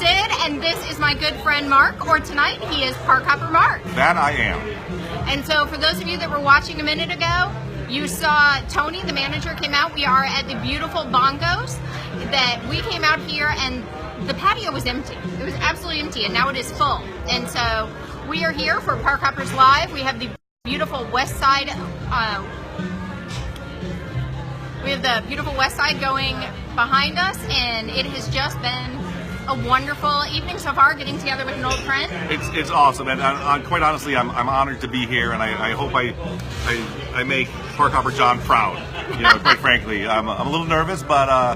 Sid, and this is my good friend Mark, or tonight he is Parkhopper Mark. That I am. And so for those of you that were watching a minute ago, you saw Tony, the manager, came out. We are at the beautiful Bongos. That we came out here and the patio was empty. It was absolutely empty, and now it is full. And so we are here for Parkhoppers Live. We have the beautiful west side. We have the beautiful west side going behind us, and it has just been a wonderful evening so far, getting together with an old friend. It's awesome, and quite honestly, I'm honored to be here, and I hope I make Parkhopper John proud. You know, quite frankly, I'm a little nervous, but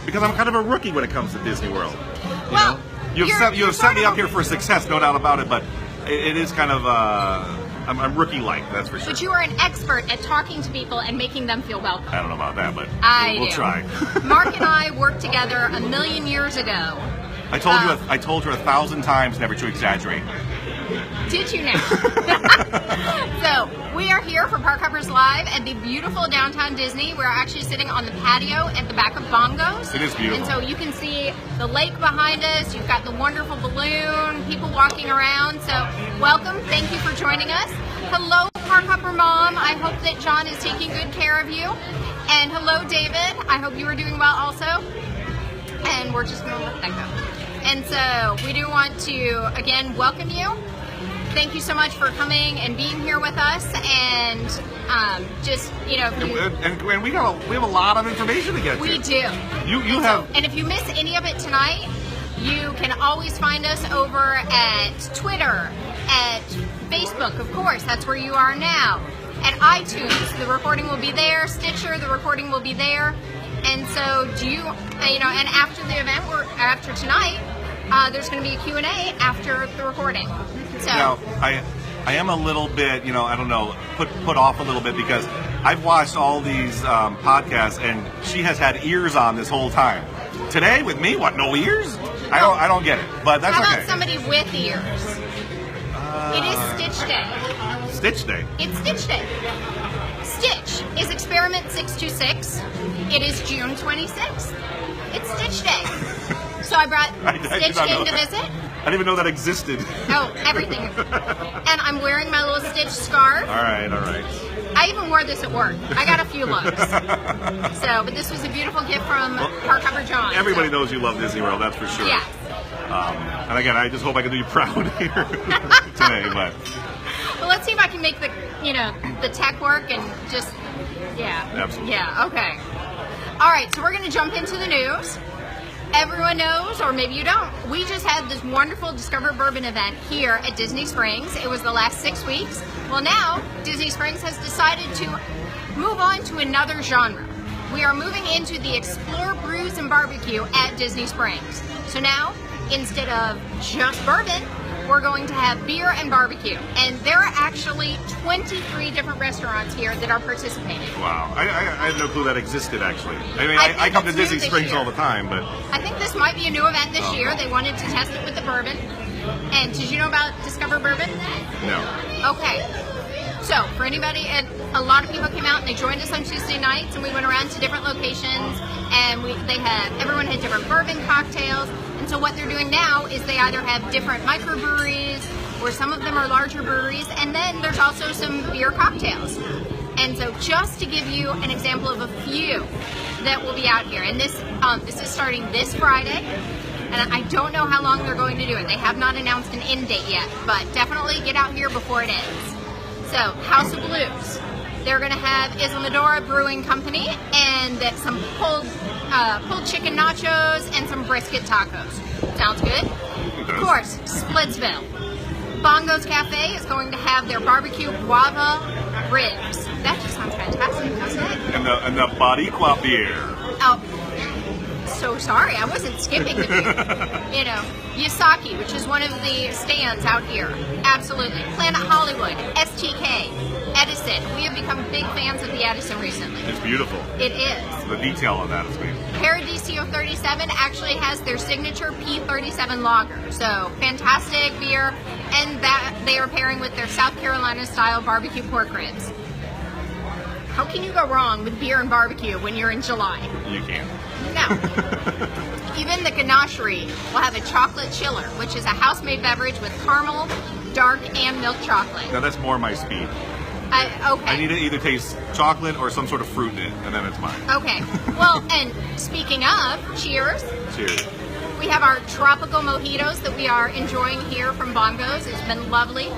because I'm kind of a rookie when it comes to Disney World. You have set me up here for success, no doubt about it, but it is kind of I'm rookie-like, that's for sure. But you are an expert at talking to people and making them feel welcome. I don't know about that, but we'll do. try. Mark and I worked together a million years ago. I told you 1,000 times never to exaggerate. Did you now? So we are here for Parkhoppers Live at the beautiful downtown Disney. We're actually sitting on the patio at the back of Bongos. It is beautiful. And so you can see the lake behind us. You've got the wonderful balloon, people walking around. So welcome. Thank you for joining us. Hello, Parkhopper Mom. I hope that John is taking good care of you. And hello, David. I hope you are doing well also. And we're just going to let that go. And so we do want to, again, welcome you. Thank you so much for coming and being here with us, and just, you know, and we have a lot of information to get to. We do. And if you miss any of it tonight, you can always find us over at Twitter, at Facebook, of course, that's where you are now, at iTunes, the recording will be there, Stitcher, the recording will be there, and so and after the event, after tonight, there's going to be a Q&A after the recording. So. Now, I am a little bit, I don't know, put off a little bit because I've watched all these podcasts and she has had ears on this whole time. Today with me, what? No ears? I don't get it, but that's okay. How about somebody with ears? It is Stitch Day. Stitch Day. It's Stitch Day. Stitch is Experiment 626. It is June 26th. It's Stitch Day. So I brought Stitch in to visit. I didn't even know that existed. Oh, everything. And I'm wearing my little Stitch scarf. All right. I even wore this at work. I got a few looks. But this was a beautiful gift from Parkhopper John. Everybody knows you love Disney World, that's for sure. Yes. And again, I just hope I can do you proud here today. But well, let's see if I can make the tech work and just Absolutely. Yeah. Okay. All right. So we're going to jump into the news. Everyone knows, or maybe you don't, we just had this wonderful Discover Bourbon event here at Disney Springs. It was the last 6 weeks. Well, now Disney Springs has decided to move on to another genre. We are moving into the Explore Brews and Barbecue at Disney Springs. So now, instead of just bourbon, we're going to have beer and barbecue. And there are actually 23 different restaurants here that are participating. Wow. I had no clue that existed, actually. I mean, I come to Disney Springs all the time, but I think this might be a new event this year. They wanted to test it with the bourbon. And did you know about Discover Bourbon? No. Okay. So, for anybody, a lot of people came out and they joined us on Tuesday nights, and we went around to different locations, and everyone had different bourbon cocktails. And so what they're doing now is they either have different microbreweries, or some of them are larger breweries, and then there's also some beer cocktails. And so just to give you an example of a few that will be out here, and this is starting this Friday, and I don't know how long they're going to do it. They have not announced an end date yet, but definitely get out here before it ends. So, House of Blues. They're going to have Isla Brewing Company and some pulled chicken nachos and some brisket tacos. Sounds good? Of course, Splitsville. Bongo's Cafe is going to have their barbecue guava ribs. That just sounds fantastic, doesn't it? And the Boricua beer. Oh, so sorry, I wasn't skipping the beer. Yasaki, which is one of the stands out here. Absolutely. Planet Hollywood, STK, Edison. We have become big fans of the Edison recently. It's beautiful. It is. The detail on that is great. Paradiso 37 actually has their signature P37 lager. So, fantastic beer. And that they are pairing with their South Carolina style barbecue pork ribs. How can you go wrong with beer and barbecue when you're in July? You can't. No. Even the ganachery will have a chocolate chiller, which is a house-made beverage with caramel, dark, and milk chocolate. Now that's more my speed. Okay. I need to either taste chocolate or some sort of fruit in it, and then it's mine. Okay. Well, and speaking of, cheers. Cheers. We have our tropical mojitos that we are enjoying here from Bongo's. It's been lovely.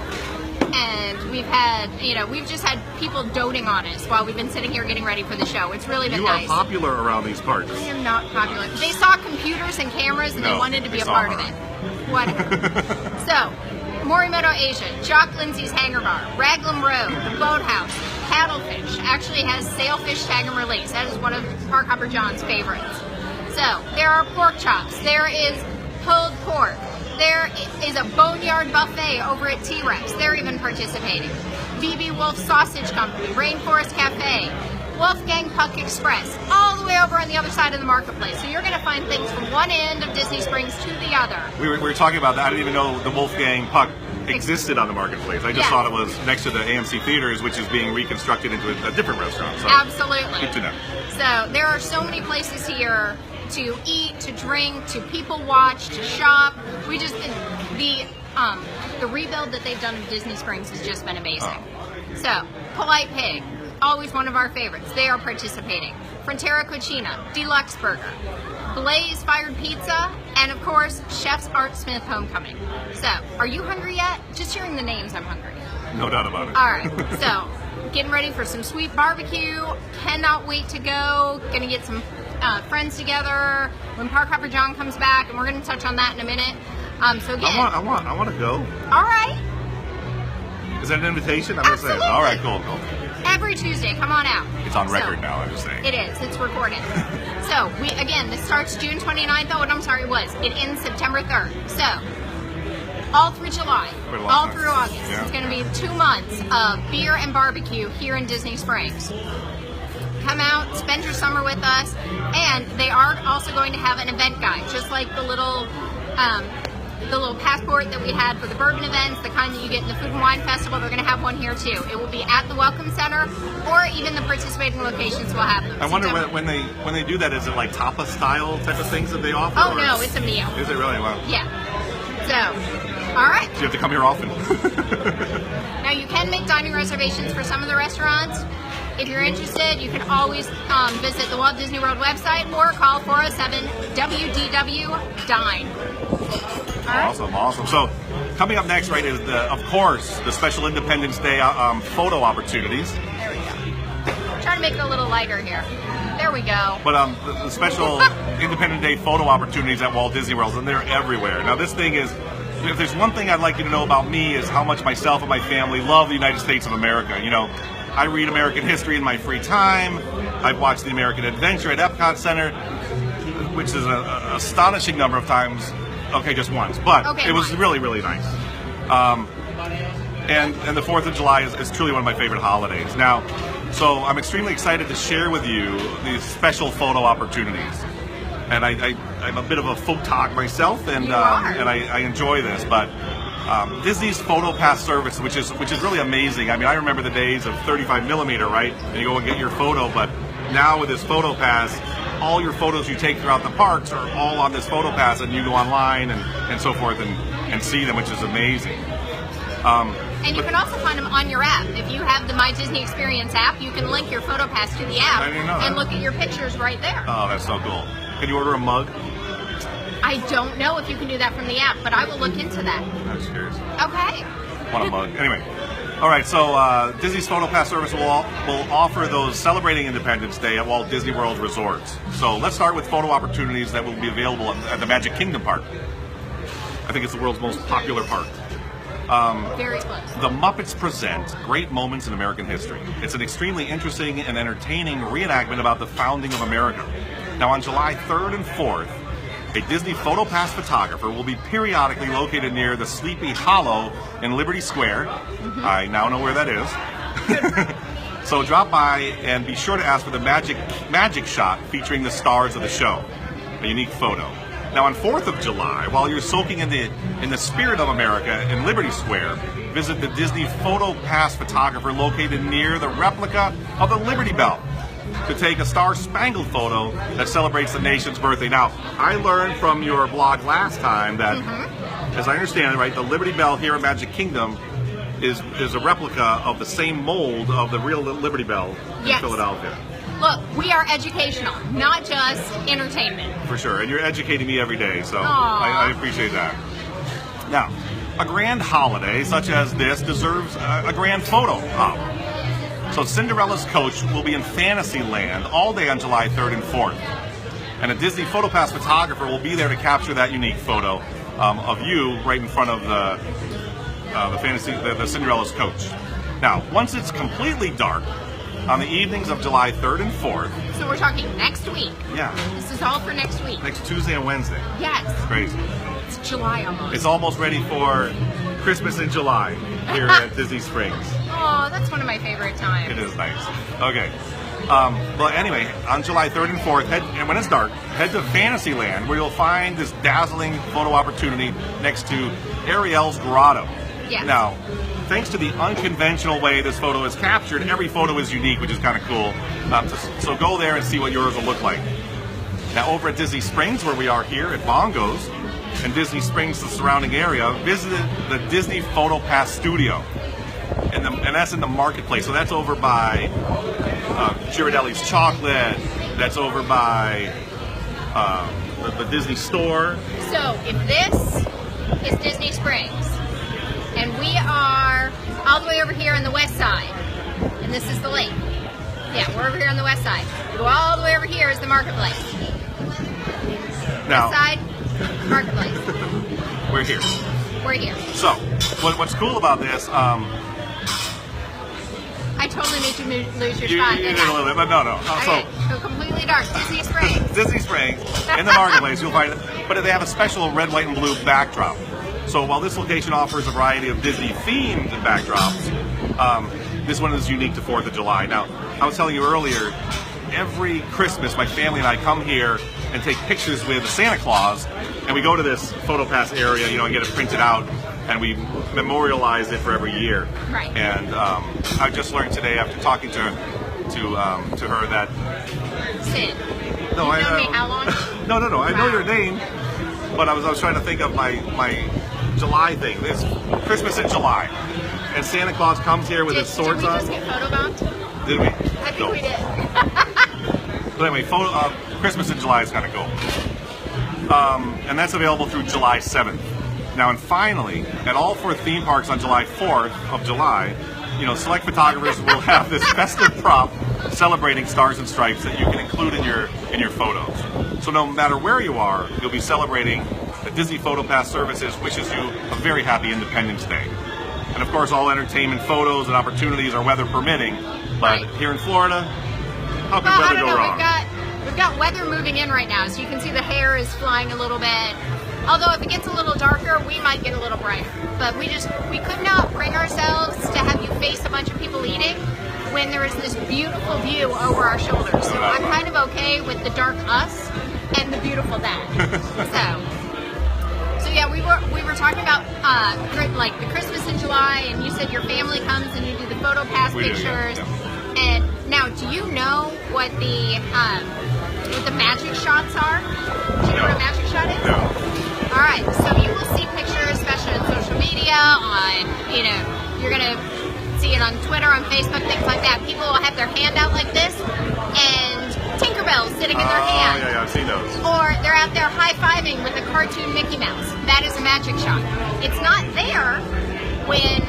And we've just had people doting on us while we've been sitting here getting ready for the show. It's really been nice. You are popular around these parts. I am not popular. They saw computers and cameras and they wanted to be a part of it. Whatever. So, Morimoto Asia, Jock Lindsay's Hangar Bar, Raglan Road, the Boathouse, Paddlefish actually has Sailfish Tag and Release. That is one of Parkhopper John's favorites. So, there are pork chops. There is pulled pork. There is a boneyard buffet over at T-Rex. They're even participating. BB Wolf Sausage Company, Rainforest Cafe, Wolfgang Puck Express, all the way over on the other side of the marketplace. So you're going to find things from one end of Disney Springs to the other. We were talking about that. I didn't even know the Wolfgang Puck existed on the marketplace. I just thought it was next to the AMC Theaters, which is being reconstructed into a different restaurant. So absolutely. Good to know. So there are so many places here to eat, to drink, to people watch, to shop. We just the rebuild that they've done of Disney Springs has just been amazing. So, Polite Pig, always one of our favorites. They are participating. Frontera Cucina, Deluxe Burger, Blaze Fired Pizza, and of course, Chef's Art Smith Homecoming. So, are you hungry yet? Just hearing the names, I'm hungry. No doubt about it. All right, so getting ready for some sweet barbecue. Cannot wait to go. Gonna get some friends together when Parkhopper John comes back, and we're going to touch on that in a minute. So again, I want to go. All right. Is that an invitation? I'm just saying. All right, cool. Every Tuesday, come on out. It's on record now. I'm just saying. It is. It's recorded. So this starts June 29th. Oh, and I'm sorry, it ends September 3rd. So all through July, all through August. Yeah. It's going to be 2 months of beer and barbecue here in Disney Springs. Come out, spend your summer with us, and they are also going to have an event guide, just like the little passport that we had for the bourbon events, the kind that you get in the Food and Wine Festival. They're going to have one here too. It will be at the Welcome Center, or even the participating locations will have them. I wonder when they do that, is it like tapas style type of things that they offer? Oh no, it's a meal. Is it really? Wow. Yeah. So, all right. So you have to come here often. Now you can make dining reservations for some of the restaurants. If you're interested, you can always visit the Walt Disney World website or call 407-WDW-DINE. Awesome. So coming up next, right, is of course the special Independence Day photo opportunities. There we go. Try to make it a little lighter here. There we go. But the special Independence Day photo opportunities at Walt Disney World, and they're everywhere. Now this thing is, if there's one thing I'd like you to know about me, is how much myself and my family love the United States of America. You know, I read American history in my free time. I've watched the American Adventure at Epcot Center, which is an astonishing number of times. Okay, just once, but it was really, really nice. And the 4th of July is truly one of my favorite holidays. Now, so I'm extremely excited to share with you these special photo opportunities. And I'm a bit of a photog myself, and I enjoy this. But Disney's PhotoPass service, which is really amazing. I mean, I remember the days of 35 millimeter, right? And you go and get your photo, but now with this PhotoPass, all your photos you take throughout the parks are all on this PhotoPass, and you go online and so forth and see them, which is amazing. And you can also find them on your app. If you have the My Disney Experience app, you can link your PhotoPass to the app and look at your pictures right there. Oh, that's so cool. Can you order a mug? I don't know if you can do that from the app, but I will look into that. I'm curious. Okay. Want a mug. Anyway. All right, so Disney's PhotoPass service will offer those celebrating Independence Day at Walt Disney World resorts. So let's start with photo opportunities that will be available at the Magic Kingdom Park. I think it's the world's most popular park. Very close. The Muppets present Great Moments in American History. It's an extremely interesting and entertaining reenactment about the founding of America. Now on July 3rd and 4th, a Disney PhotoPass photographer will be periodically located near the Sleepy Hollow in Liberty Square. I now know where that is. So drop by and be sure to ask for the magic shot featuring the stars of the show, a unique photo. Now on 4th of July, while you're soaking in the spirit of America in Liberty Square, visit the Disney Photo Pass photographer located near the replica of the Liberty Bell to take a star-spangled photo that celebrates the nation's birthday. Now, I learned from your blog last time that, as I understand it, right, the Liberty Bell here in Magic Kingdom is a replica of the same mold of the real Liberty Bell in Philadelphia. Look, we are educational, not just entertainment. For sure, and you're educating me every day, so I appreciate that. Now, a grand holiday such as this deserves a grand photo op. So Cinderella's coach will be in Fantasyland all day on July 3rd and 4th. And a Disney PhotoPass photographer will be there to capture that unique photo of you right in front of the Cinderella's coach. Now, once it's completely dark, on the evenings of July 3rd and 4th. So we're talking next week. Yeah. This is all for next week. Next Tuesday and Wednesday. Yes. It's crazy. It's July almost. It's almost ready for Christmas in July here at Disney Springs. Oh, that's one of my favorite times. It is nice. Okay. But anyway, on July 3rd and 4th, and when it's dark, head to Fantasyland where you'll find this dazzling photo opportunity next to Ariel's Grotto. Yes. Now, thanks to the unconventional way this photo is captured, every photo is unique, which is kind of cool. So go there and see what yours will look like. Now, over at Disney Springs, where we are here at Bongo's, and Disney Springs, the surrounding area, visit the Disney PhotoPass Studio. And that's in the marketplace. So that's over by Ghirardelli's Chocolate. That's over by the Disney Store. So if this is Disney Springs, and we are all the way over here on the west side, and this is the lake. Yeah, we're over here on the west side. We go all the way over here is the marketplace. Now, west side, marketplace. We're here. We're here. So, what's cool about this? I totally made you lose your spot. You did a little bit, but no. Okay, go completely dark. Disney Springs. Disney Springs in the marketplace. You'll find it, but they have a special red, white, and blue backdrop. So while this location offers a variety of Disney-themed backdrops, this one is unique to 4th of July. Now, I was telling you earlier, every Christmas, my family and I come here and take pictures with Santa Claus, and we go to this PhotoPass area, and get it printed out, and we memorialize it for every year. Right. And I just learned today, after talking to her, that Sid. no, You've known me how long? No. I know your name, but I was trying to think of my July thing. This Christmas in July, and Santa Claus comes here with his swords on. Did we just get photobombed? Did we? I think we did. But anyway, Christmas in July is kind of cool, and that's available through July 7th. Now, and finally, at all 4 theme parks on July 4th of July, select photographers will have this festive prop celebrating Stars and Stripes that you can include in your photos. So no matter where you are, you'll be celebrating. The Disney PhotoPass Services wishes you a very happy Independence Day. And of course, all entertainment photos and opportunities are weather permitting. But here in Florida, how could weather go wrong? We've got weather moving in right now, so you can see the hair is flying a little bit. Although if it gets a little darker, we might get a little brighter. But we could not bring ourselves to have you face a bunch of people eating when there is this beautiful view over our shoulders. So I'm kind of okay with the dark us and the beautiful that. So yeah, we were talking about like the Christmas in July, and you said your family comes and you do the PhotoPass pictures. And now, do you know what the magic shots are? Do you know what a magic shot is? No. All right, so you will see pictures, especially on social media, you're going to see it on Twitter, on Facebook, things like that. People will have their hand out like this, and Tinkerbell's sitting in their hand. Oh, yeah, I've seen those. Or they're out there high-fiving with a cartoon Mickey Mouse. That is a magic shot. It's not there when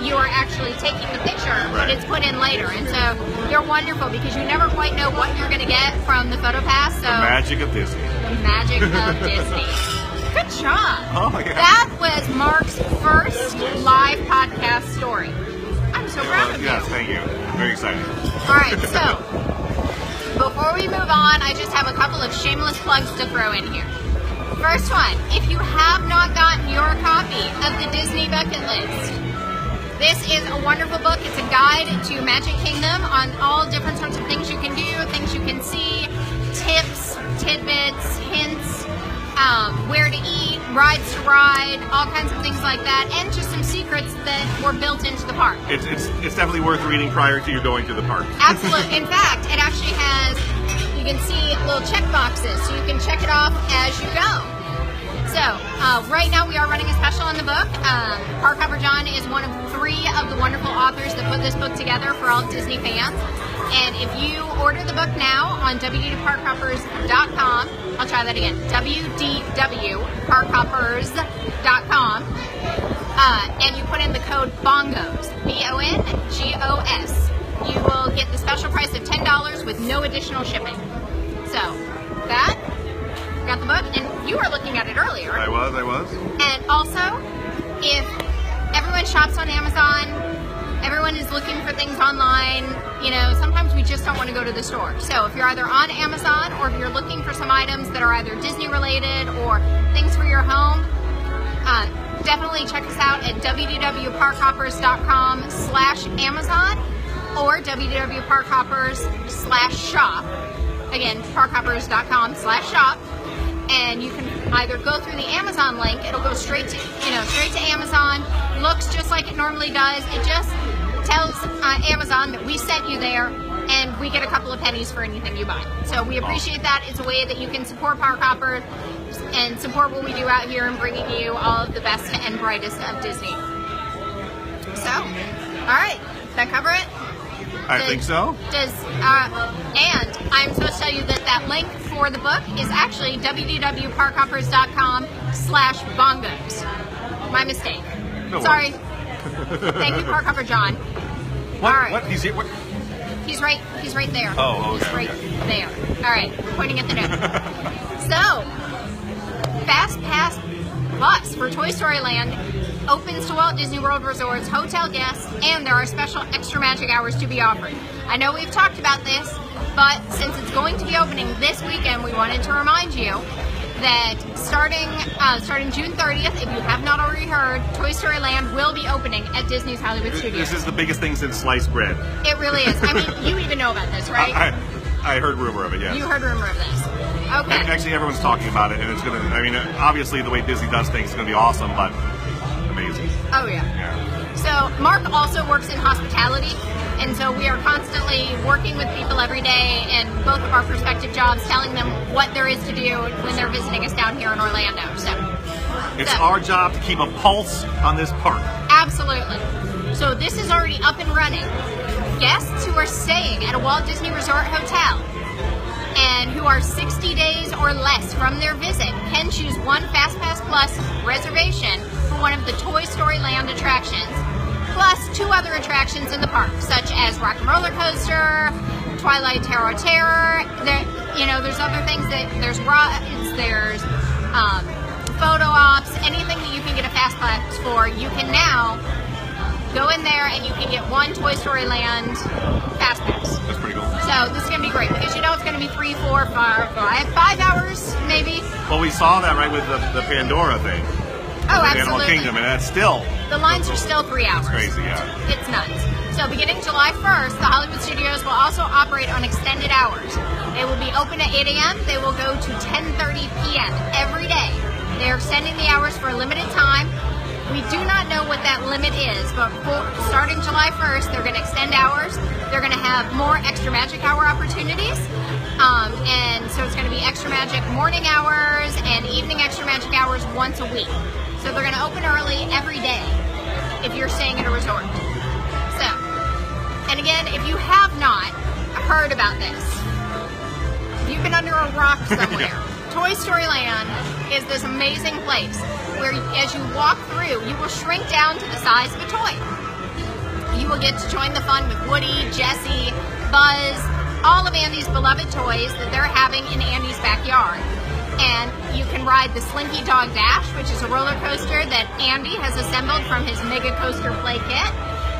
you're actually taking the picture, but it's put in later. And so they're wonderful because you never quite know what you're going to get from the PhotoPass. So the magic of Disney. The magic of Disney. Good job. Oh, yeah. That was Mark's first live podcast story. I'm so proud of you. Yes, thank you. Very excited. All right, so before we move on, I just have a couple of shameless plugs to throw in here. First one, if you have not gotten your copy of the Disney Bucket List, this is a wonderful book. It's a guide to Magic Kingdom on all different sorts of things you can do, things you can see, tips, tidbits, hints, where to eat, rides to ride, all kinds of things like that, and just some secrets that were built into the park. It's definitely worth reading prior to you going to the park. Absolutely. In fact, it actually has, you can see little check boxes, so you can check it off as you go. So, right now we are running a special on the book. Parkhopper John is one of 3 of the wonderful authors that put this book together for all Disney fans. And if you order the book now on www.parkhoppers.com, I'll try that again, www.parkhoppers.com, and you put in the code BONGOS, BONGOS, you will get the special price of $10 with no additional shipping. So, that, got the book, and you were looking at it earlier. I was. And also, if everyone shops on Amazon, everyone is looking for things online, sometimes we just don't want to go to the store. So if you're either on Amazon or if you're looking for some items that are either Disney related or things for your home, definitely check us out at www.parkhoppers.com/Amazon or www.parkhoppers/shop. Again, parkhoppers.com/shop. And you can either go through the Amazon link. It'll go straight to Amazon. Looks just like it normally does. It just tells Amazon that we sent you there, and we get a couple of pennies for anything you buy. So we appreciate that. It's a way that you can support Parkhopper and support what we do out here in bringing you all of the best and brightest of Disney. So, all right, does that cover it? I think so. And I'm supposed to tell you that link for the book is actually www.parkhoppers.com/bongos. My mistake. No Sorry. Thank you, Parkhopper John. What? All right. What? He's here. What? He's right there. Oh, okay. He's right there. All right, pointing at the note. So, FastPass Plus for Toy Story Land opens to Walt Disney World Resort's hotel guests, and there are special extra magic hours to be offered. I know we've talked about this, but since it's going to be opening this weekend, we wanted to remind you that starting June 30th, if you have not already heard, Toy Story Land will be opening at Disney's Hollywood Studios. This is the biggest thing since sliced bread. It really is. I mean, you even know about this, right? I heard rumor of it, yes. You heard rumor of this. Okay. Actually, everyone's talking about it, and it's going to, obviously the way Disney does things is going to be awesome, but amazing. Oh, yeah. So, Mark also works in hospitality, and so we are constantly working with people every day in both of our prospective jobs, telling them what there is to do when they're visiting us down here in Orlando. It's our job to keep a pulse on this park. Absolutely. So this is already up and running. Guests who are staying at a Walt Disney Resort hotel and who are 60 days or less from their visit can choose one FastPass Plus reservation for one of the Toy Story Land attractions, plus 2 other attractions in the park, such as Rock and Roller Coaster, Twilight Tower Terror. There's other things there's rides, there's photo ops, anything that you can get a FastPass for. You can now go in there and you can get one Toy Story Land FastPass. That's pretty cool. So this is going to be great because it's going to be 3, 4, 5 hours maybe. Well, we saw that right with the Pandora thing. Oh, the absolutely. Animal Kingdom, and that's still... The lines are still 3 hours. It's crazy, yeah. It's nuts. So beginning July 1st, the Hollywood Studios will also operate on extended hours. They will be open at 8 a.m. They will go to 10:30 p.m. every day. They are extending the hours for a limited time. We do not know what that limit is, but starting July 1st, they're going to extend hours. They're going to have more extra magic hour opportunities. And so it's going to be extra magic morning hours and evening extra magic hours once a week. So they're going to open early every day if you're staying at a resort. So, and again, if you have not heard about this, if you've been under a rock somewhere, Toy Story Land is this amazing place where as you walk through, you will shrink down to the size of a toy. You will get to join the fun with Woody, Jessie, Buzz, all of Andy's beloved toys that they're having in Andy's backyard. And you can ride the Slinky Dog Dash, which is a roller coaster that Andy has assembled from his Mega Coaster Play Kit.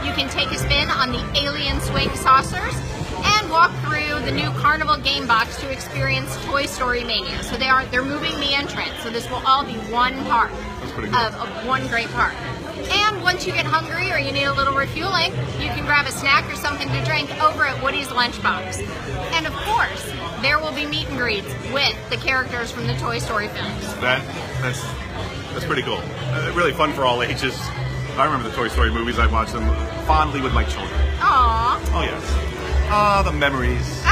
You can take a spin on the Alien Swing Saucers and walk through the new Carnival Game Box to experience Toy Story Mania. So they're moving the entrance, so this will all be one park. That's pretty cool. Of one great park. And once you get hungry or you need a little refueling, you can grab a snack or something to drink over at Woody's Lunchbox. And of course, there will be meet and greets with the characters from the Toy Story films. That's pretty cool. Really fun for all ages. I remember the Toy Story movies. I watched them fondly with my children. Aww. Oh, yes. Ah, the memories.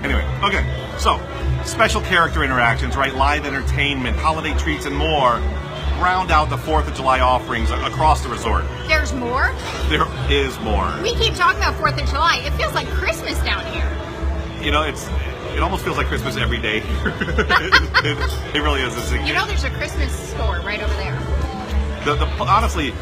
Anyway, okay. So, special character interactions, right? Live entertainment, holiday treats, and more round out the 4th of July offerings across the resort. There's more? There is more. We keep talking about 4th of July. It feels like Christmas down here. You know, it almost feels like Christmas every day. it really is. You know, there's a Christmas store right over there. Honestly,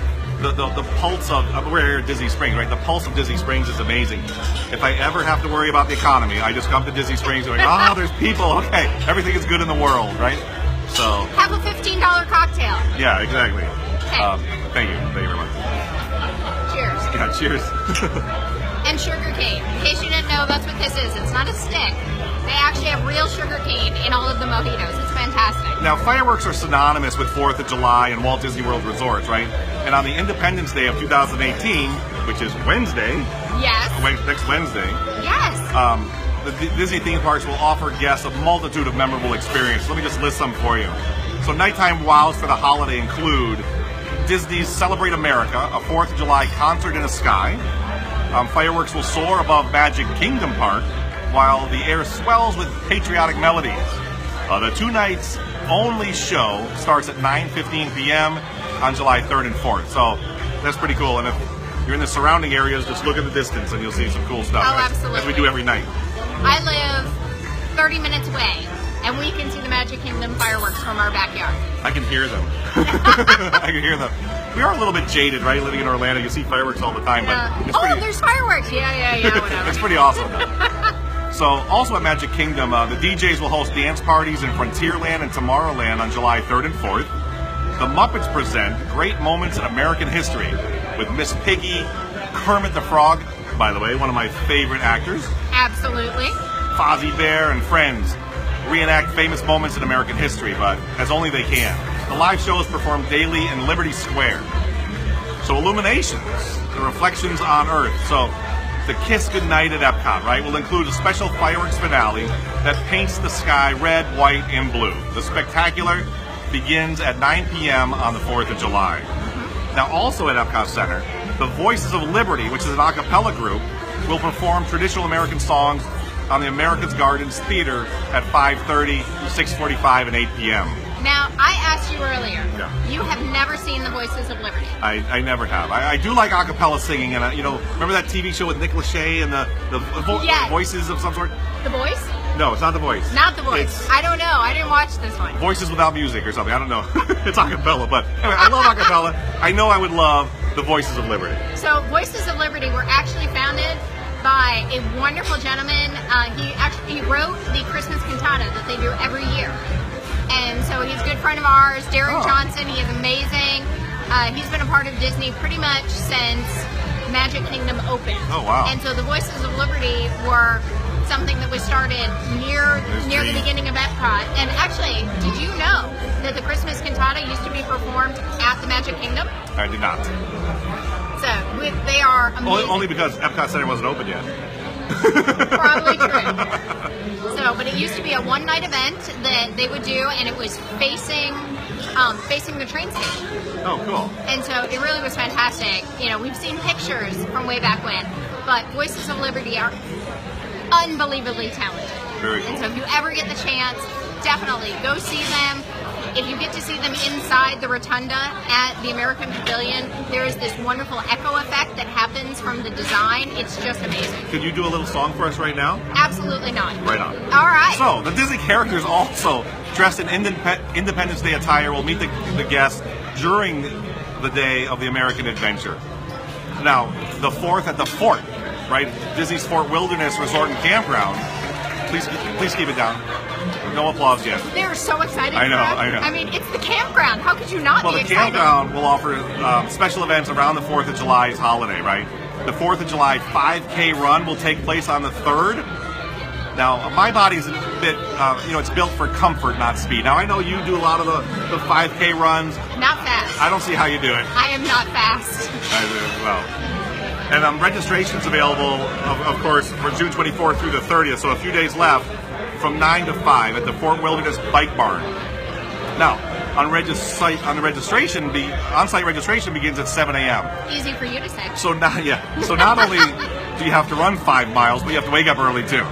the pulse of we're here at Disney Springs, right? The pulse of Disney Springs is amazing. If I ever have to worry about the economy, I just come to Disney Springs and like, there's people. Okay, everything is good in the world, right? So have a $15 cocktail. Yeah, exactly. Okay. Thank you very much. Cheers. Yeah, cheers. And sugar cane. In case you didn't know, that's what this is. It's not a stick. They actually have real sugar cane in all of the mojitos. It's fantastic. Now, fireworks are synonymous with 4th of July and Walt Disney World resorts, right? And on the Independence Day of 2018, which is Wednesday. Yes. Next Wednesday. Yes. The Disney theme parks will offer guests a multitude of memorable experiences. Let me just list some for you. So nighttime wows for the holiday include Disney's Celebrate America, a 4th of July concert in the sky. Fireworks will soar above Magic Kingdom Park, while the air swells with patriotic melodies. The 2 nights only show starts at 9:15 p.m. on July 3rd and 4th. So that's pretty cool. And if you're in the surrounding areas, just look at the distance and you'll see some cool stuff. Oh, absolutely. As we do every night. I live 30 minutes away, and we can see the Magic Kingdom fireworks from our backyard. I can hear them. I can hear them. We are a little bit jaded, right? Living in Orlando, you see fireworks all the time. But it's pretty, there's fireworks. Yeah, whatever. It's pretty awesome. So, also at Magic Kingdom, the DJs will host dance parties in Frontierland and Tomorrowland on July 3rd and 4th. The Muppets present Great Moments in American History with Miss Piggy, Kermit the Frog, by the way, one of my favorite actors. Absolutely. Fozzie Bear and friends reenact famous moments in American history, but as only they can. The live show is performed daily in Liberty Square. So Illuminations, the reflections on Earth. So the Kiss Goodnight at Epcot, right, will include a special fireworks finale that paints the sky red, white, and blue. The spectacular begins at 9 p.m. on the 4th of July. Now, also at Epcot Center, the Voices of Liberty, which is an a cappella group, will perform traditional American songs on the America's Gardens Theater at 5:30, 6:45, and 8 p.m. Now, I asked you earlier. Yeah. You have never seen the Voices of Liberty. I never have. I do like a cappella singing, and remember that TV show with Nick Lachey and the Yes. voices of some sort? The Voice? No, it's not The Voice. Not The Voice. I don't know. I didn't watch this one. Voices without music or something. I don't know. It's a cappella, but anyway, I love a cappella. I know I would love the Voices of Liberty. So, Voices of Liberty were actually founded by a wonderful gentleman. He wrote the Christmas cantata that they do every year. And so he's a good friend of ours, Derek Johnson. He is amazing. He's been a part of Disney pretty much since Magic Kingdom opened. Oh, wow. And so the Voices of Liberty were something that was started near the beginning of Epcot. And actually, did you know that the Christmas cantata used to be performed at the Magic Kingdom? I did not. So they are amazing. Only because Epcot Center wasn't open yet. Probably true. So, but it used to be a one-night event that they would do, and it was facing the train station. Oh, cool. And so it really was fantastic. We've seen pictures from way back when, but Voices of Liberty are unbelievably talented. Very cool. And so if you ever get the chance, definitely go see them. If you get to see them inside the rotunda at the American Pavilion, there is this wonderful echo effect that happens from the design. It's just amazing. Could you do a little song for us right now? Absolutely not. Right on. All right. So, the Disney characters also dressed in Independence Day attire will meet the guests during the day of the American Adventure. Now, the 4th at the Fort, right? Disney's Fort Wilderness Resort and Campground. Please keep it down. No applause yet. They're so excited. I know. I mean, it's the campground. How could you not be excited? Well, the campground will offer special events around the 4th of July's holiday, right? The 4th of July 5K run will take place on the 3rd. Now, my body's bit, it's built for comfort, not speed. Now, I know you do a lot of the 5K runs. Not fast. I don't see how you do it. I am not fast. And registration's available, of course, for June 24th through the 30th, so a few days left, from 9 to 5 at the Fort Wilderness Bike Barn. Now, on-site registration begins at 7 a.m. Easy for you to say. So not only do you have to run 5 miles, but you have to wake up early too.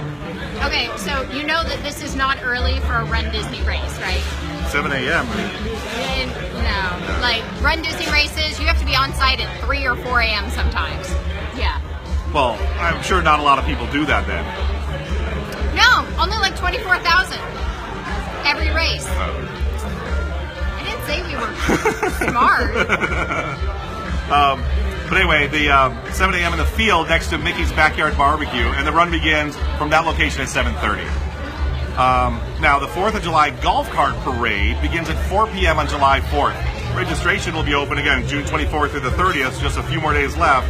Okay, so you know that this is not early for a Run Disney race, right? 7 a.m. No, like Run Disney races, you have to be on site at 3 or 4 a.m. sometimes. Yeah. Well, I'm sure not a lot of people do that then. No, only like 24,000 every race. I didn't say we were smart. But anyway, the 7 a.m. in the field next to Mickey's Backyard Barbecue, and the run begins from that location at 7:30. Now, the 4th of July Golf Cart Parade begins at 4 p.m. on July 4th. Registration will be open again June 24th through the 30th, so just a few more days left,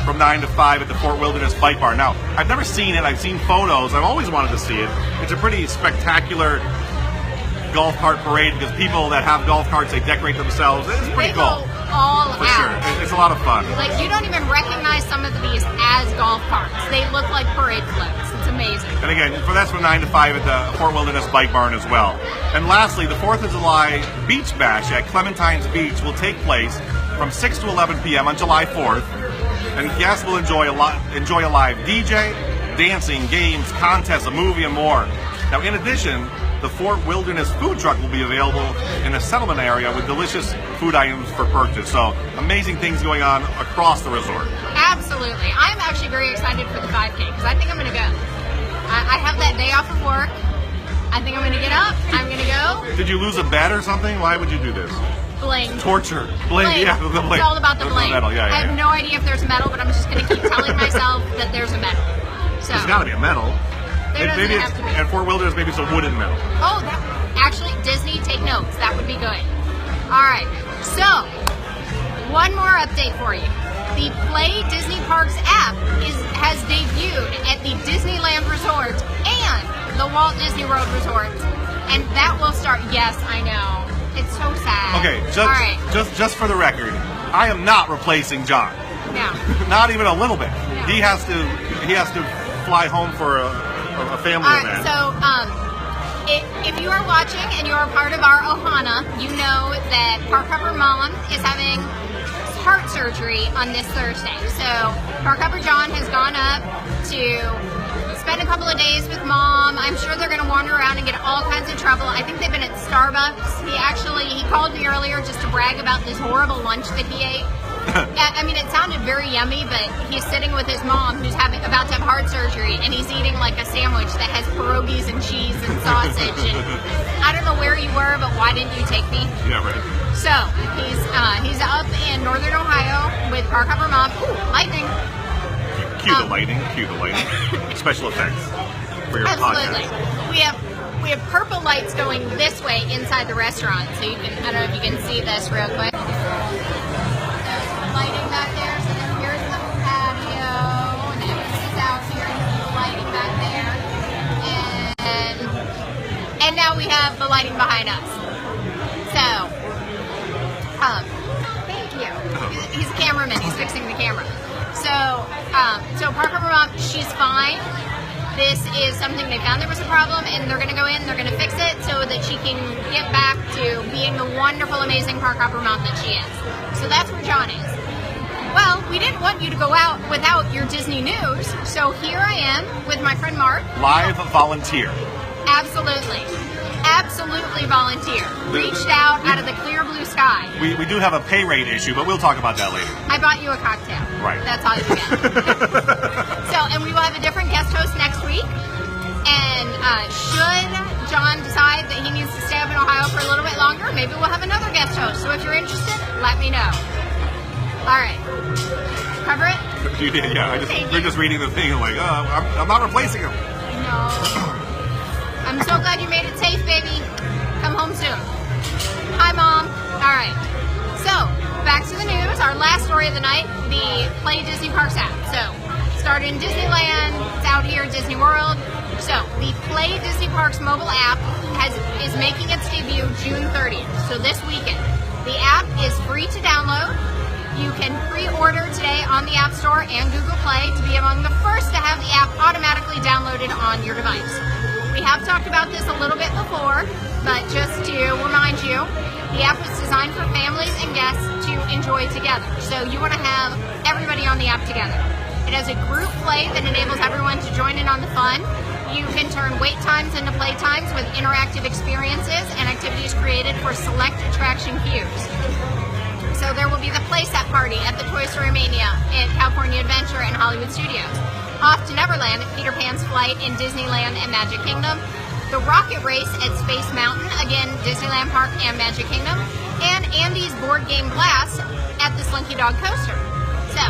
from 9 to 5 at the Fort Wilderness Bike Bar. Now, I've never seen it. I've seen photos. I've always wanted to see it. It's a pretty spectacular golf cart parade because people that have golf carts, they decorate themselves. It's pretty cool. All For out. sure. It's a lot of fun. Like, you don't even recognize some of these as golf carts. They look like parade floats. It's amazing. And again, that's from 9 to 5 at the Fort Wilderness Bike Barn as well. And lastly, the 4th of July Beach Bash at Clementine's Beach will take place from 6 to 11 p.m. on July 4th. And guests will enjoy a live DJ, dancing, games, contests, a movie, and more. Now, in addition, the Fort Wilderness food truck will be available in the settlement area with delicious food items for purchase. So, amazing things going on across the resort. Absolutely. I'm actually very excited for the 5K because I think I'm going to go. I have that day off of work. I think I'm going to get up. I'm going to go. Did you lose a bet or something? Why would you do this? Bling. Torture. Bling. Yeah, the bling. It's all about the bling. Medal. Yeah, I have no idea if there's a medal, but I'm just going to keep telling myself that there's a medal. So there's got to be a medal. There doesn't have to be. At Fort Wilderness, maybe it's a wooden medal. Oh, actually, Disney, take notes. That would be good. All right. So, one more update for you. The Play Disney Parks app has debuted at the Disneyland Resort and the Walt Disney World Resort, and that will start. Yes, I know. It's so sad. Okay, just for the record, I am not replacing John. No. Not even a little bit. No. He has to fly home for a family event. So, if you are watching and you are part of our Ohana, you know that Parkhopper Mom is having heart surgery on this Thursday. So, Parkhopper John has gone up to spend a couple of days with Mom. I'm sure they're going to wander around and get all kinds of trouble. I think they've been at Starbucks. He called me earlier just to brag about this horrible lunch that he ate. I mean, it sounded very yummy, but he's sitting with his mom who's about to have heart surgery, and he's eating like a sandwich that has pierogies and cheese and sausage. And I don't know where you were, but why didn't you take me? Yeah, right. So he's up in northern Ohio with Parkhopper Mom. Ooh, lightning. Cue the lighting. Special effects for your absolutely. podcast. We have purple lights going this way inside the restaurant, so you can. I don't know if you can see this real quick. Lighting back there, so then here's the patio, and then it's out here, and the lighting back there, and now we have the lighting behind us. So, thank you. He's a cameraman. He's fixing the camera. So Parkhopper Mom, she's fine. This is something they found there was a problem, and they're going to go in, they're going to fix it so that she can get back to being the wonderful, amazing Parkhopper Mom that she is. So that's where John is. Well, we didn't want you to go out without your Disney news, so here I am with my friend Mark. Live volunteer. Absolutely volunteer. Reached out of the clear blue sky. We do have a pay rate issue, but we'll talk about that later. I bought you a cocktail. Right. That's all you get. And we will have a different guest host next week. And should John decide that he needs to stay up in Ohio for a little bit longer, maybe we'll have another guest host. So if you're interested, let me know. All right. Cover it? You did, yeah. We're just reading the thing. I'm like, I'm not replacing him. No. I'm so glad you made it safe, baby. Come home soon. Hi, Mom. All right. So, back to the news. Our last story of the night, the Play Disney Parks app. So, started in Disneyland. It's out here at Disney World. So the Play Disney Parks mobile app is making its debut June 30th, so this weekend. The app is free to download. You can pre-order today on the App Store and Google Play to be among the first to have the app automatically downloaded on your device. We have talked about this a little bit before, but just to remind you, the app was designed for families and guests to enjoy together. So you want to have everybody on the app together. It has a group play that enables everyone to join in on the fun. You can turn wait times into play times with interactive experiences and activities created for select attraction queues. So there will be the playset party at the Toy Story Mania at California Adventure and Hollywood Studios. Off to Neverland at Peter Pan's Flight in Disneyland and Magic Kingdom. The Rocket Race at Space Mountain, again, Disneyland Park and Magic Kingdom. And Andy's Board Game Blast at the Slinky Dog Coaster. So,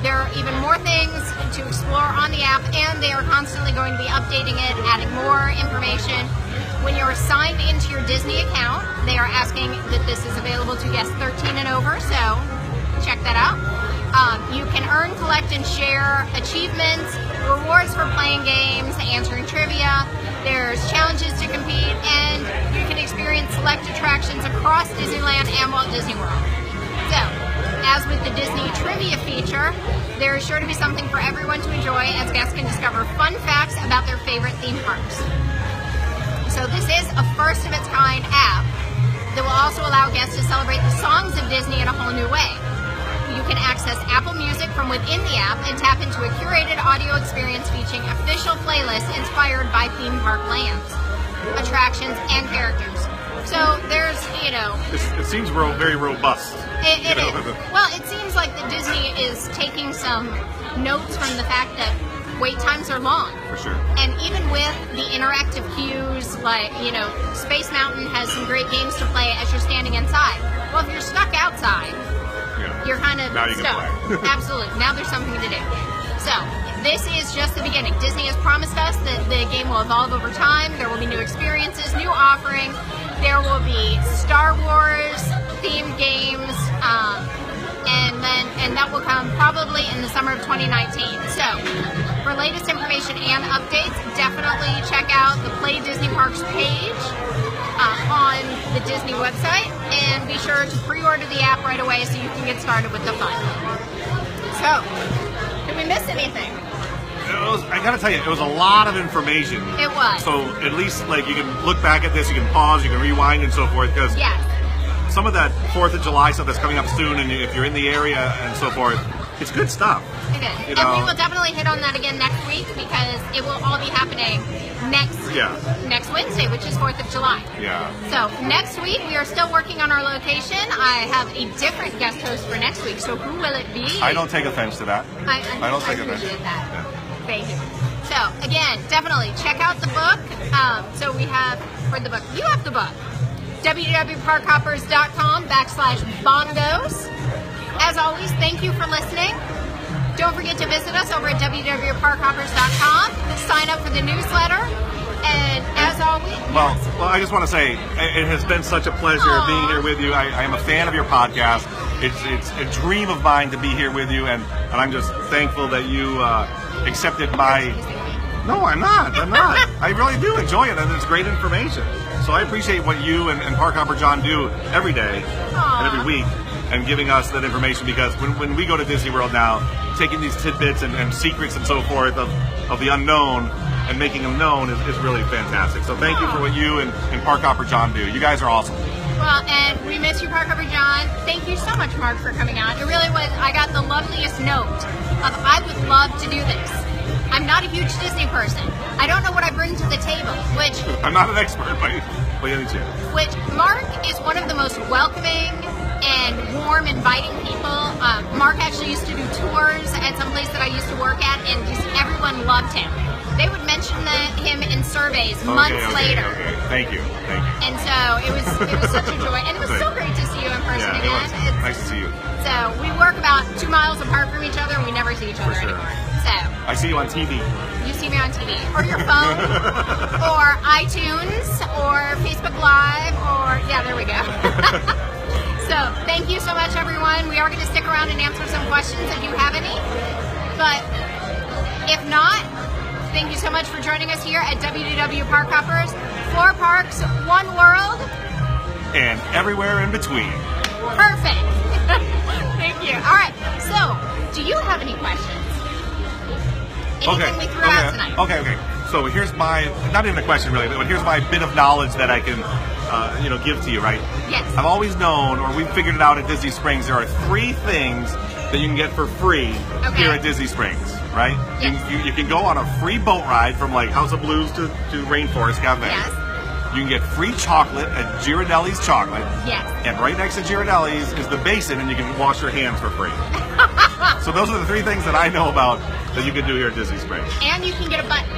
there are even more things to explore on the app, and they are constantly going to be updating it, adding more information. When you're signed into your Disney account, they are asking that this is available to guests 13 and over, so check that out. You can earn, collect, and share achievements, rewards for playing games, answering trivia. There's challenges to compete, and you can experience select attractions across Disneyland and Walt Disney World. So, as with the Disney Trivia feature, there is sure to be something for everyone to enjoy as guests can discover fun facts about their favorite theme parks. So this is a first-of-its-kind app that will also allow guests to celebrate the songs of Disney in a whole new way. You can access Apple Music from within the app and tap into a curated audio experience featuring official playlists inspired by theme park lands, attractions, and characters. So there's, It seems very robust. It is. Well, it seems like that Disney is taking some notes from the fact that wait times are long. For sure. And even with the interactive cues, like, Space Mountain has some great games to play as you're standing inside. Well, if you're stuck outside, you're kind of now you stuck. can play. Absolutely. Now there's something to do. So, this is just the beginning. Disney has promised us that the game will evolve over time. There will be new experiences, new offerings. There will be Star Wars themed games, and that will come probably in the summer of 2019. So, for latest information and updates, definitely check out the Play Disney Parks page on the Disney website, and be sure to pre-order the app right away so you can get started with the fun. So, did we miss anything? I gotta tell you, it was a lot of information. It was. So at least you can look back at this, you can pause, you can rewind and so forth, because yes, some of that 4th of July stuff that's coming up soon, and if you're in the area and so forth, it's good stuff. it is. And we will definitely hit on that again next week, because it will all be happening next Wednesday, which is 4th of July. Yeah. So next week, we are still working on our location. I have a different guest host for next week, so who will it be? I don't take offense to that. I don't take offense. appreciate that. Yeah. Thank you. So, again, definitely check out the book. So we have, for the book, you have the book, www.parkhoppers.com/bongos. As always, thank you for listening. Don't forget to visit us over at www.parkhoppers.com. Sign up for the newsletter. And as always... Well, I just want to say, it has been such a pleasure being here with you. I am a fan of your podcast. It's a dream of mine to be here with you, and I'm just thankful that you accepted my... No, I'm not. I really do enjoy it, and it's great information. So I appreciate what you and Parkhopper John do every day and every week, and giving us that information, because when we go to Disney World now, taking these tidbits and secrets and so forth of the unknown and making them known is really fantastic. So thank you for what you and Parkhopper John do. You guys are awesome. Well, and we miss you, Parkhopper John. Thank you so much, Mark, for coming out. It really was, I got the loveliest note of, I would love to do this. I'm not a huge Disney person. I don't know what I bring to the table, which... I'm not an expert, but any chance. Which, Mark is one of the most welcoming and warm, inviting people. Mark actually used to do tours at some place that I used to work at, and just everyone loved him. They would mention him in surveys months later. Okay. Thank you. And so it was such a joy, and it was so great to see you in person again. It was. Nice to see you. So we work about 2 miles apart from each other, and we never see each other anymore. So I see you on TV. You see me on TV, or your phone, or iTunes, or Facebook Live, or there we go. So thank you so much, everyone. We are going to stick around and answer some questions if you have any. But if not, thank you so much. much for joining us here at WDW Parkhoppers. 4 parks, 1 world. And everywhere in between. Perfect. Thank you. All right. So, do you have any questions? Anything we threw out tonight? Okay. So here's my, not even a question really, but here's my bit of knowledge that I can, give to you, right? Yes. I've always known, or we've figured it out at Disney Springs, there are 3 things that you can get for free here at Disney Springs, right? Yes. You can go on a free boat ride from like House of Blues to Rainforest Cafe. Yes. You can get free chocolate at Ghirardelli's Chocolate. Yes. And right next to Ghirardelli's is the basin, and you can wash your hands for free. So those are the 3 things that I know about that you can do here at Disney Springs. And you can get a button.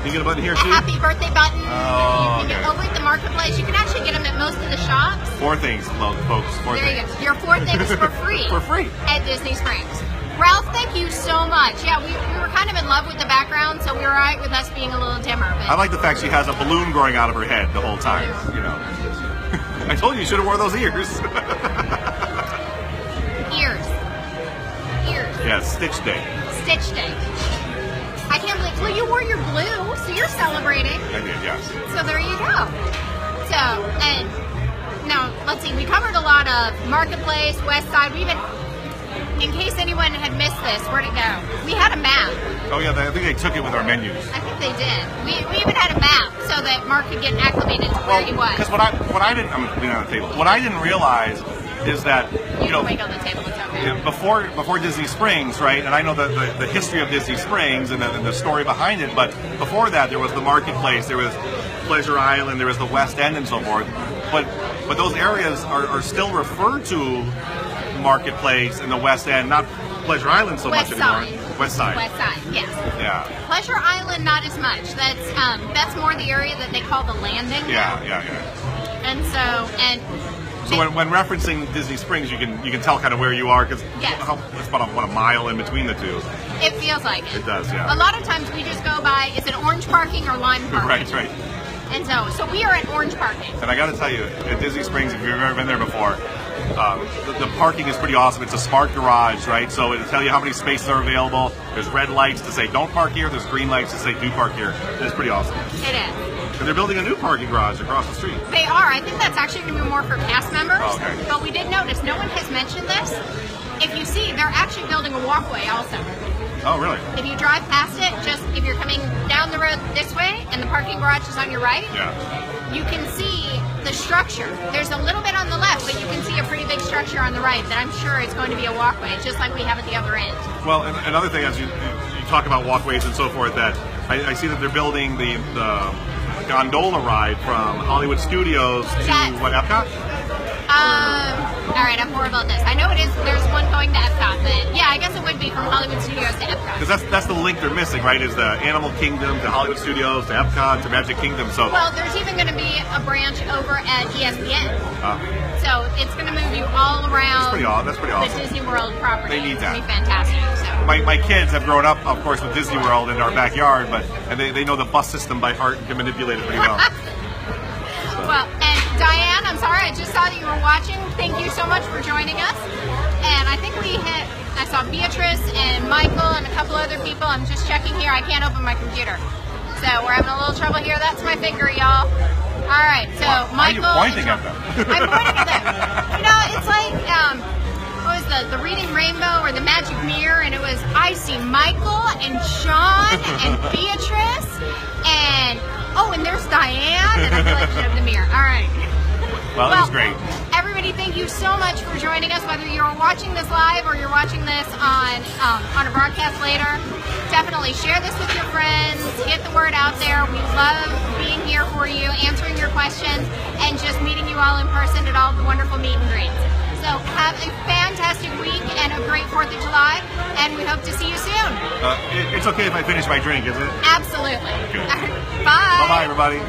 You get a button here, A too? happy birthday button. Oh, you can get over at the marketplace. You can actually get them at most of the shops. 4 things, folks. 4 There things. you go. Your 4 things for free. For free. At Disney Springs. Ralph, thank you so much. Yeah, we were kind of in love with the background, so we were all right with us being a little dimmer. But I like the fact she has a balloon growing out of her head the whole time, you know. I told you should have wore those ears. Ears. Yes, Stitch Day. Stitch Day. I can't believe, well, you wore your blue, so you're celebrating. I did, yes. So there you go. So, and now, let's see, we covered a lot of Marketplace, West Side. We even, in case anyone had missed this, where'd it go? We had a map. Oh yeah, I think they took it with our menus. I think they did. We even had a map so that Mark could get acclimated to where he was. Because what I didn't, I'm leaning on the table. What I didn't realize is that You can wait on the table, it's okay. before Disney Springs, right? And I know the history of Disney Springs and the story behind it, but before that there was the Marketplace, there was Pleasure Island, there was the West End and so forth. But those areas are still referred to Marketplace and the West End, not Pleasure Island so much anymore. West Side. West Side, yes. Yeah. Pleasure Island, not as much. That's more the area that they call the landing. Yeah. And So when referencing Disney Springs, you can tell kind of where you are because Yes. it's about a mile in between the 2. it feels like it. It does, yeah. A lot of times we just go by, is it orange parking or lime parking? Right. And so we are at orange parking. And I got to tell you, at Disney Springs, if you've ever been there before, the parking is pretty awesome. It's a smart garage, right? So it'll tell you how many spaces are available. There's red lights to say don't park here. There's green lights to say do park here. It's pretty awesome. It is. And they're building a new parking garage across the street. They are. I think that's actually going to be more for cast members. Oh, okay. But we did notice, no one has mentioned this. If you see, they're actually building a walkway also. Oh, really? If you drive past it, just if you're coming down the road this way and the parking garage is on your right, Yeah. you can see the structure. There's a little bit on the left, but you can see a pretty big structure on the right that I'm sure is going to be a walkway, just like we have at the other end. Well, and another thing, as you talk about walkways and so forth, that I see that they're building the gondola ride from Hollywood Studios to Yes. Epcot? All right, I'm horrible at this. I know it is. There's one going to Epcot, but yeah, I guess it would be from Hollywood Studios to Epcot. Because that's the link they're missing, right? Is the Animal Kingdom to Hollywood Studios to Epcot to Magic Kingdom. So Well, there's even going to be a branch over at ESPN. uh, So it's going to move you all around that's pretty awesome. the Disney World property. They need It's going to that. be fantastic. So. my kids have grown up, of course, with Disney World in our backyard, and they know the bus system by heart and can manipulate it pretty well. Well, and Diane, I'm sorry, I just saw that you were watching. Thank you so much for joining us. And I think I saw Beatrice and Michael and a couple other people. I'm just checking here. I can't open my computer. So we're having a little trouble here. That's my finger, y'all. All right, so Why Michael. are you pointing at them? I'm pointing at them. You know, it's like, what was the Reading Rainbow or the Magic Mirror? And it was, I see Michael and Sean and Beatrice and, and there's Diane. And I feel like she had the mirror. All right. Well, it was great. Everybody, thank you so much for joining us. Whether you're watching this live or you're watching this on a broadcast later, definitely share this with your friends. Get the word out there. We love being here for you, answering your questions, and just meeting you all in person at all the wonderful meet and greets. So have a fantastic week and a great 4th of July, and we hope to see you soon. It's okay if I finish my drink, is it? Absolutely. Good. Bye. Bye-bye, everybody.